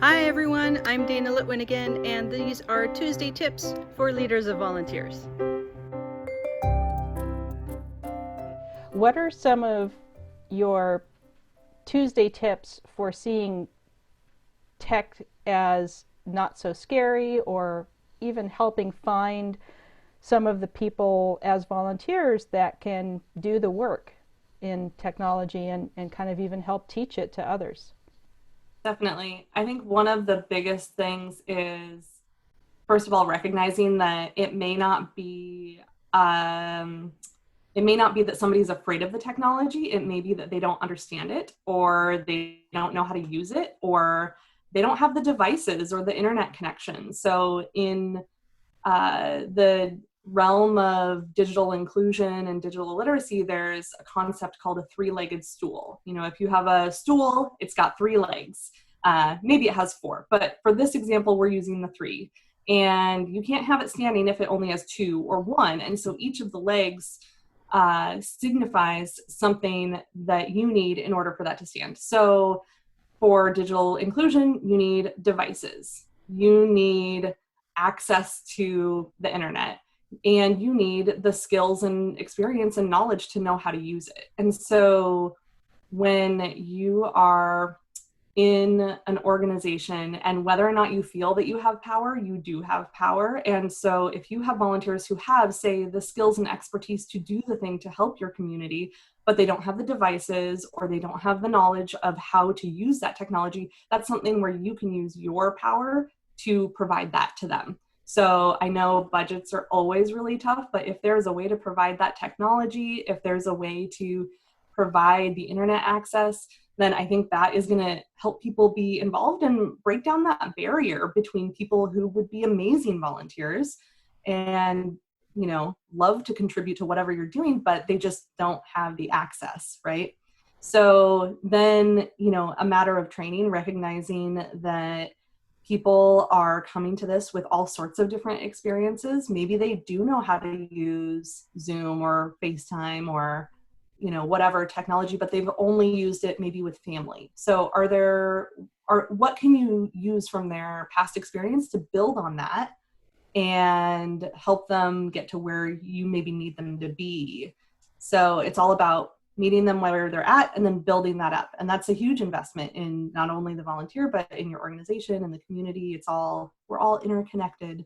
Hi everyone, I'm Dana Litwin again, and these are Tuesday tips for leaders of volunteers. What are some of your Tuesday tips for seeing tech as not so scary, or even helping find some of the people as volunteers that can do the work in technology and kind of even help teach it to others? Definitely. I think one of the biggest things is, first of all, recognizing that it may not be that somebody's afraid of the technology. It may be that they don't understand it, or they don't know how to use it, or they don't have the devices or the internet connection. So in the realm of digital inclusion and digital literacy, there's a concept called a three-legged stool. You know, if you have a stool, it's got three legs. Maybe it has four, but for this example, we're using the three. And you can't have it standing if it only has two or one. And so each of the legs signifies something that you need in order for that to stand. So for digital inclusion, you need devices. You need access to the internet, and you need the skills and experience and knowledge to know how to use it. And so when you are in an organization, and whether or not you feel that you have power, you do have power. And so if you have volunteers who have, say, the skills and expertise to do the thing to help your community, but they don't have the devices or they don't have the knowledge of how to use that technology, that's something where you can use your power to provide that to them. So I know budgets are always really tough, but if there's a way to provide that technology, if there's a way to provide the internet access, then I think that is going to help people be involved and break down that barrier between people who would be amazing volunteers and, you know, love to contribute to whatever you're doing, but they just don't have the access, right? So then, you know, a matter of training, recognizing that people are coming to this with all sorts of different experiences. Maybe they do know how to use Zoom or FaceTime or, you know, whatever technology, but they've only used it maybe with family. So what can you use from their past experience to build on that and help them get to where you maybe need them to be? So it's all about meeting them where they're at and then building that up. And that's a huge investment in not only the volunteer, but in your organization and the community. We're all interconnected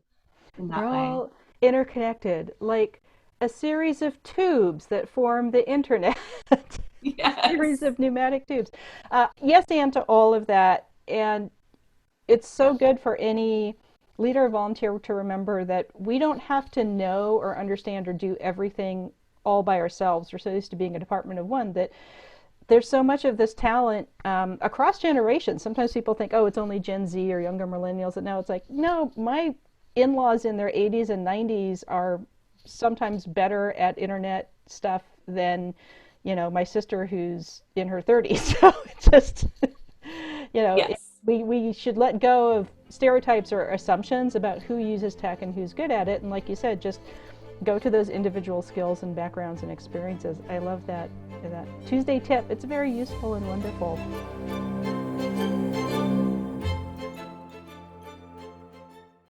in We're that way. all interconnected, like a series of tubes that form the internet. Series Yes. of pneumatic tubes. Yes, and to all of that. And it's so good for any leader or volunteer to remember that we don't have to know or understand or do everything all by ourselves. We're so used to being a department of one that there's so much of this talent across generations. Sometimes people think, oh, it's only Gen Z or younger millennials. And now it's like, no, my in-laws in their 80s and 90s are sometimes better at internet stuff than, you know, my sister who's in her 30s. So it's just, Yes. we should let go of stereotypes or assumptions about who uses tech and who's good at it. And like you said, just go to those individual skills and backgrounds and experiences. I love that Tuesday tip. It's very useful and wonderful.